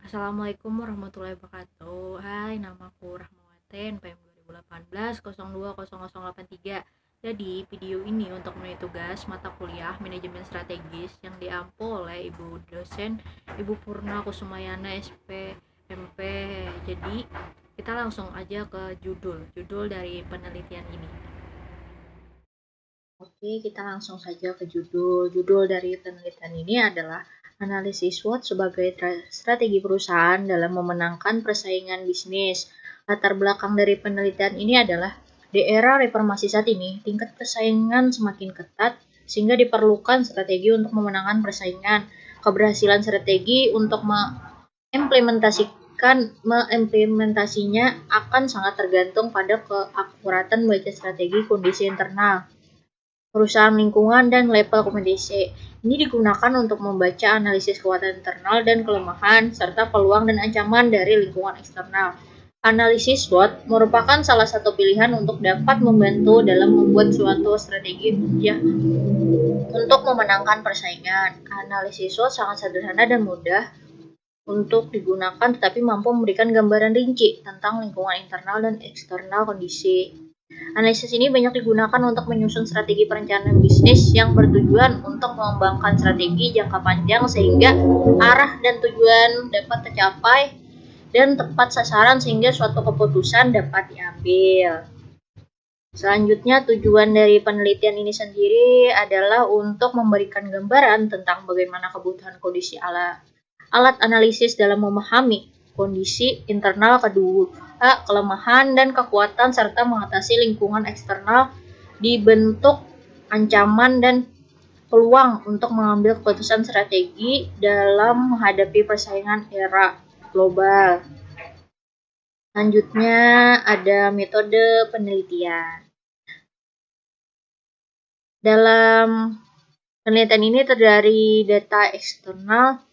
Assalamualaikum warahmatullahi wabarakatuh. Hai, namaku Rahmawatin, PM 2018 020083. Jadi, video ini untuk menulis tugas mata kuliah Manajemen Strategis yang diampu oleh Ibu dosen Ibu Purna Kusumayana SPMP. Jadi, kita langsung aja ke judul dari penelitian ini. Oke, kita langsung saja ke judul. Judul dari penelitian ini adalah analisis SWOT sebagai strategi perusahaan dalam memenangkan persaingan bisnis. Latar belakang dari penelitian ini adalah di era reformasi saat ini, tingkat persaingan semakin ketat sehingga diperlukan strategi untuk memenangkan persaingan. Keberhasilan strategi untuk mengimplementasinya akan sangat tergantung pada keakuratan baca strategi kondisi internal perusahaan, lingkungan, dan level kompetisi. Ini digunakan untuk membaca analisis kekuatan internal dan kelemahan, serta peluang dan ancaman dari lingkungan eksternal. Analisis SWOT merupakan salah satu pilihan untuk dapat membantu dalam membuat suatu strategi untuk memenangkan persaingan. Analisis SWOT sangat sederhana dan mudah untuk digunakan, tetapi mampu memberikan gambaran rinci tentang lingkungan internal dan eksternal kondisi. Analisis ini banyak digunakan untuk menyusun strategi perencanaan bisnis yang bertujuan untuk mengembangkan strategi jangka panjang sehingga arah dan tujuan dapat tercapai dan tepat sasaran sehingga suatu keputusan dapat diambil. Selanjutnya, tujuan dari penelitian ini sendiri adalah untuk memberikan gambaran tentang bagaimana kebutuhan kondisi alat analisis dalam memahami kondisi internal kedua, kelemahan dan kekuatan serta mengatasi lingkungan eksternal dibentuk ancaman dan peluang untuk mengambil keputusan strategi dalam menghadapi persaingan era global. Selanjutnya ada metode penelitian. Dalam penelitian ini terdiri data eksternal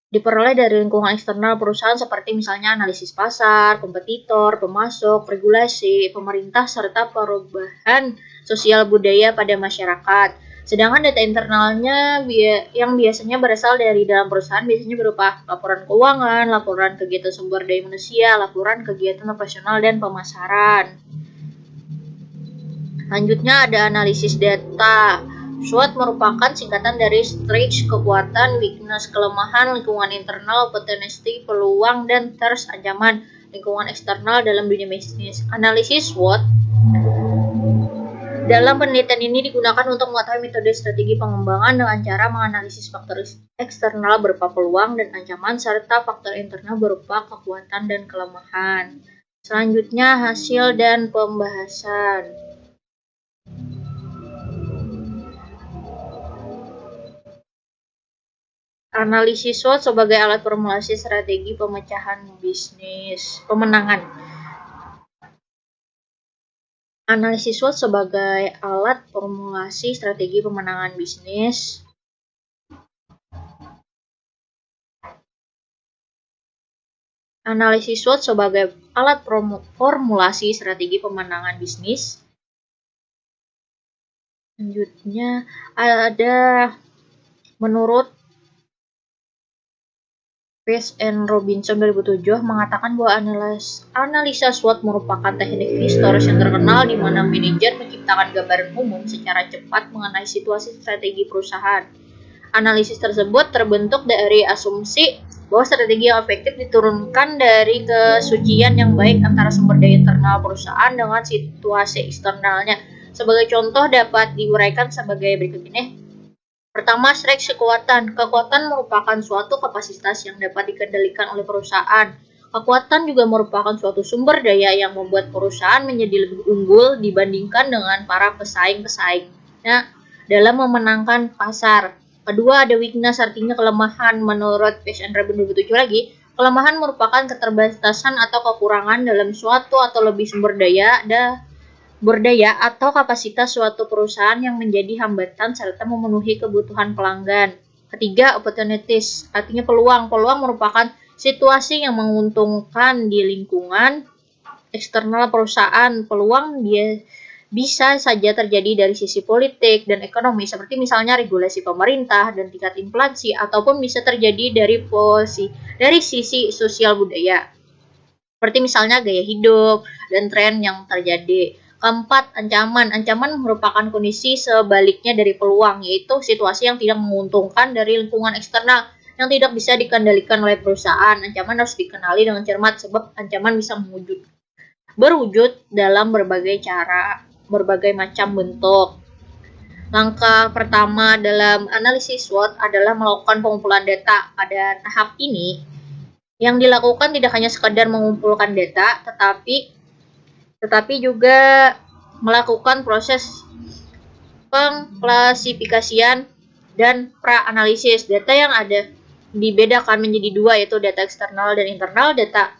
diperoleh dari lingkungan eksternal perusahaan seperti misalnya analisis pasar, kompetitor, pemasok, regulasi, pemerintah, serta perubahan sosial budaya pada masyarakat. Sedangkan data internalnya yang biasanya berasal dari dalam perusahaan biasanya berupa laporan keuangan, laporan kegiatan sumber daya manusia, laporan kegiatan operasional, dan pemasaran. Selanjutnya ada analisis data. SWOT merupakan singkatan dari strength, kekuatan, weakness, kelemahan, lingkungan internal, opportunity, peluang, dan threat, ancaman, lingkungan eksternal dalam dunia bisnis. Analisis SWOT dalam penelitian ini digunakan untuk mengetahui metode strategi pengembangan dengan cara menganalisis faktor eksternal berupa peluang dan ancaman, serta faktor internal berupa kekuatan dan kelemahan. Selanjutnya, hasil dan pembahasan. Analisis SWOT sebagai alat formulasi strategi pemenangan. Analisis SWOT sebagai alat formulasi strategi pemenangan bisnis. Analisis SWOT sebagai alat formulasi strategi pemenangan bisnis. Selanjutnya ada menurut Page and Robinson 2007 mengatakan bahwa analisa SWOT merupakan teknik historis yang terkenal di mana manajer menciptakan gambaran umum secara cepat mengenai situasi strategi perusahaan. Analisis tersebut terbentuk dari asumsi bahwa strategi yang efektif diturunkan dari kesucian yang baik antara sumber daya internal perusahaan dengan situasi eksternalnya. Sebagai contoh dapat diuraikan sebagai berikut ini. Pertama, strength kekuatan. Kekuatan merupakan suatu kapasitas yang dapat dikendalikan oleh perusahaan. Kekuatan juga merupakan suatu sumber daya yang membuat perusahaan menjadi lebih unggul dibandingkan dengan para pesaing-pesaingnya dalam memenangkan pasar. Kedua, ada weakness, artinya kelemahan. Menurut Page and Robinson 2007 lagi, kelemahan merupakan keterbatasan atau kekurangan dalam suatu atau lebih sumber daya atau kapasitas suatu perusahaan yang menjadi hambatan serta memenuhi kebutuhan pelanggan. Ketiga, opportunities, artinya peluang. Peluang merupakan situasi yang menguntungkan di lingkungan eksternal perusahaan. Peluang bisa saja terjadi dari sisi politik dan ekonomi, seperti misalnya regulasi pemerintah dan tingkat inflasi, ataupun bisa terjadi dari sisi sosial budaya, seperti misalnya gaya hidup dan tren yang terjadi. Keempat, ancaman. Ancaman merupakan kondisi sebaliknya dari peluang, yaitu situasi yang tidak menguntungkan dari lingkungan eksternal yang tidak bisa dikendalikan oleh perusahaan. Ancaman harus dikenali dengan cermat, sebab ancaman bisa berwujud dalam berbagai cara, berbagai macam bentuk. Langkah pertama dalam analisis SWOT adalah melakukan pengumpulan data. Pada tahap ini, yang dilakukan tidak hanya sekadar mengumpulkan data, tetapi juga melakukan proses pengklasifikasian dan pra-analisis. Data yang ada dibedakan menjadi dua, yaitu data eksternal dan internal. Data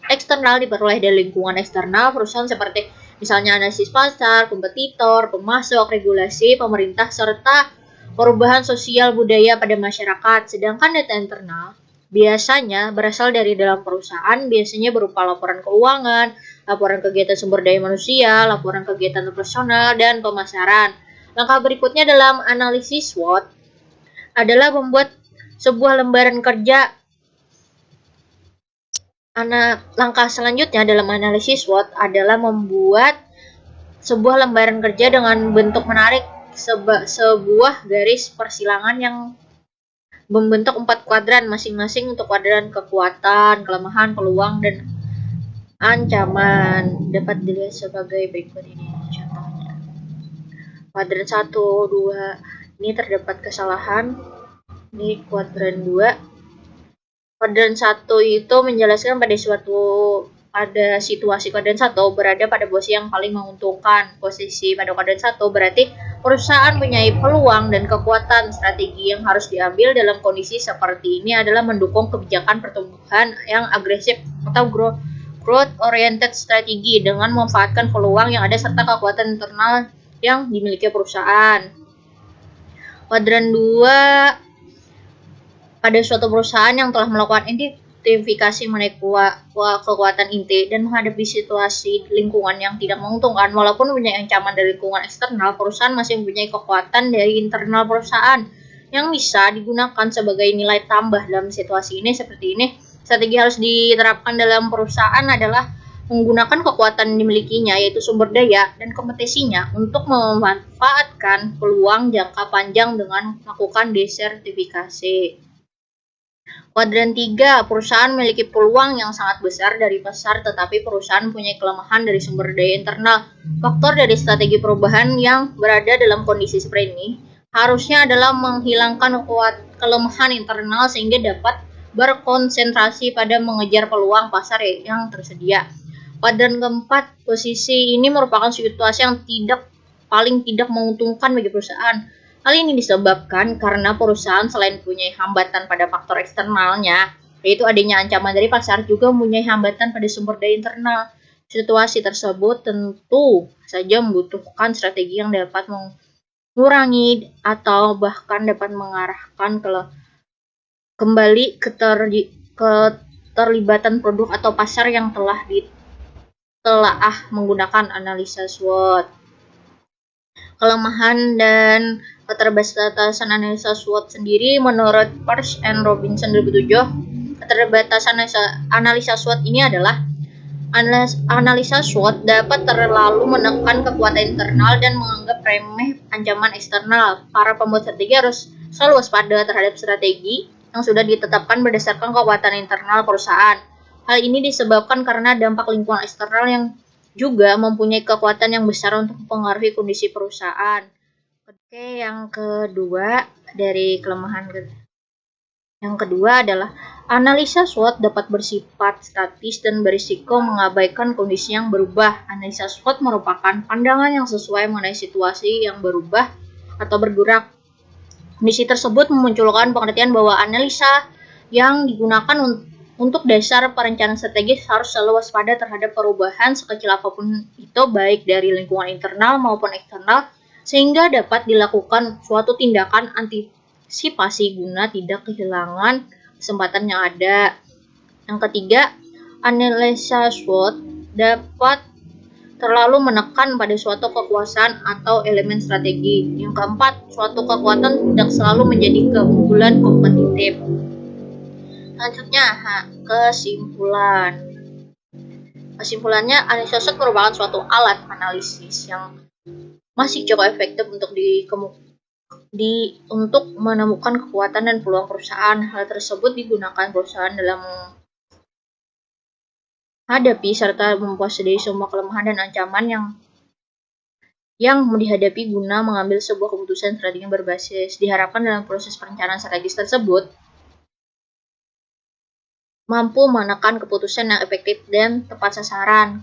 eksternal diperoleh dari lingkungan eksternal perusahaan, seperti misalnya analisis pasar, kompetitor, pemasok, regulasi, pemerintah, serta perubahan sosial budaya pada masyarakat. Sedangkan data internal biasanya berasal dari dalam perusahaan, biasanya berupa laporan keuangan, laporan kegiatan sumber daya manusia, laporan kegiatan operasional, dan pemasaran. Langkah berikutnya dalam analisis SWOT adalah membuat sebuah lembaran kerja. Langkah selanjutnya dalam analisis SWOT adalah membuat sebuah lembaran kerja dengan bentuk menarik, sebuah garis persilangan yang membentuk 4 kuadran masing-masing untuk kuadran kekuatan, kelemahan, peluang, dan ancaman. Dapat dilihat sebagai berikut ini contohnya. Kuadran 1, 2, ini terdapat kesalahan. Ini kuadran 2. Kuadran 1 itu menjelaskan pada situasi kuadran 1 berada pada posisi yang paling menguntungkan. Posisi pada kuadran 1 berarti perusahaan punya peluang dan kekuatan. Strategi yang harus diambil dalam kondisi seperti ini adalah mendukung kebijakan pertumbuhan yang agresif atau growth oriented strategi dengan memanfaatkan peluang yang ada serta kekuatan internal yang dimiliki perusahaan. Kuadran 2, pada suatu perusahaan yang telah melakukan identifikasi mengenai kekuatan inti dan menghadapi situasi lingkungan yang tidak menguntungkan, walaupun mempunyai ancaman dari lingkungan eksternal, perusahaan masih mempunyai kekuatan dari internal perusahaan yang bisa digunakan sebagai nilai tambah dalam situasi ini. Seperti ini, strategi harus diterapkan dalam perusahaan adalah menggunakan kekuatan yang dimilikinya, yaitu sumber daya dan kompetensinya, untuk memanfaatkan peluang jangka panjang dengan melakukan desertifikasi. Kuadran 3, perusahaan memiliki peluang yang sangat besar dari pasar, tetapi perusahaan mempunyai kelemahan dari sumber daya internal. Faktor dari strategi perubahan yang berada dalam kondisi seperti ini harusnya adalah menghilangkan kelemahan internal sehingga dapat berkonsentrasi pada mengejar peluang pasar yang tersedia. Kuadran keempat, posisi ini merupakan situasi yang paling tidak menguntungkan bagi perusahaan. Hal ini disebabkan karena perusahaan selain punya hambatan pada faktor eksternalnya, yaitu adanya ancaman dari pasar, juga mempunyai hambatan pada sumber daya internal. Situasi tersebut tentu saja membutuhkan strategi yang dapat mengurangi atau bahkan dapat mengarahkan kembali keterlibatan produk atau pasar yang telah ditelaah menggunakan analisa SWOT. Kelemahan dan keterbatasan analisa SWOT sendiri, menurut Pearce and Robinson 2007, keterbatasan analisa SWOT ini adalah analisa SWOT dapat terlalu menekan kekuatan internal dan menganggap remeh ancaman eksternal. Para pembuat strategi harus selalu waspada terhadap strategi yang sudah ditetapkan berdasarkan kekuatan internal perusahaan. Hal ini disebabkan karena dampak lingkungan eksternal yang juga mempunyai kekuatan yang besar untuk mempengaruhi kondisi perusahaan. Oke, yang kedua dari kelemahan yang kedua adalah analisa SWOT dapat bersifat statis dan berisiko mengabaikan kondisi yang berubah. Analisa SWOT merupakan pandangan yang sesuai mengenai situasi yang berubah atau bergerak. Kondisi tersebut memunculkan pengertian bahwa analisa yang digunakan untuk dasar perencanaan strategis harus selalu waspada terhadap perubahan sekecil apapun itu, baik dari lingkungan internal maupun eksternal, sehingga dapat dilakukan suatu tindakan antisipasi guna tidak kehilangan kesempatan yang ada. Yang ketiga, analisa SWOT dapat terlalu menekan pada suatu kekuasaan atau elemen strategi. Yang keempat, suatu kekuatan tidak selalu menjadi keunggulan kompetitif. Selanjutnya, kesimpulan. Kesimpulannya, analisis merupakan suatu alat analisis yang masih cukup efektif untuk menemukan kekuatan dan peluang perusahaan. Hal tersebut digunakan perusahaan dalam menghadapi serta mempunyai semua kelemahan dan ancaman yang dihadapi guna mengambil sebuah keputusan strategi yang berbasis. Diharapkan dalam proses perencanaan strategis tersebut mampu menekan keputusan yang efektif dan tepat sasaran.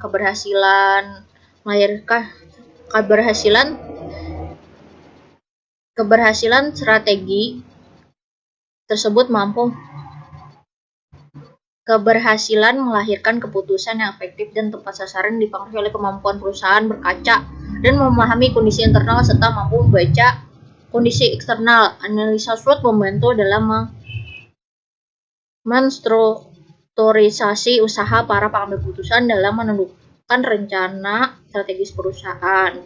Keberhasilan strategi tersebut Keberhasilan melahirkan keputusan yang efektif dan tepat sasaran dipengaruhi oleh kemampuan perusahaan berkaca dan memahami kondisi internal serta mampu membaca kondisi eksternal. Analisa SWOT membantu dalam menstrukturisasi usaha para pengambil keputusan dalam menentukan rencana strategis perusahaan.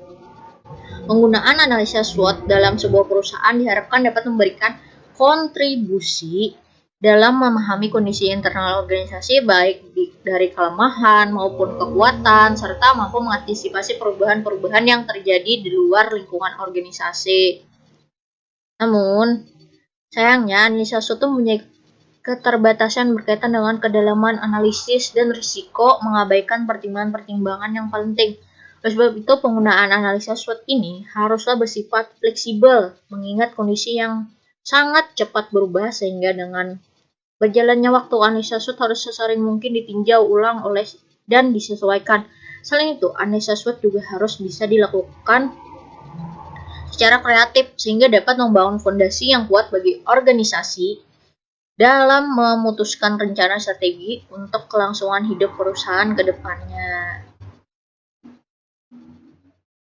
Penggunaan analisa SWOT dalam sebuah perusahaan diharapkan dapat memberikan kontribusi dalam memahami kondisi internal organisasi baik dari kelemahan maupun kekuatan, serta mampu mengantisipasi perubahan-perubahan yang terjadi di luar lingkungan organisasi. Namun, sayangnya analisa SWOT mempunyai keterbatasan berkaitan dengan kedalaman analisis dan risiko, mengabaikan pertimbangan-pertimbangan yang penting. Oleh sebab itu, penggunaan analisa SWOT ini haruslah bersifat fleksibel, mengingat kondisi yang sangat cepat berubah, sehingga dengan berjalannya waktu analisa SWOT harus sesering mungkin ditinjau ulang dan disesuaikan. Selain itu, analisa SWOT juga harus bisa dilakukan secara kreatif sehingga dapat membangun fondasi yang kuat bagi organisasi dalam memutuskan rencana strategi untuk kelangsungan hidup perusahaan ke depannya.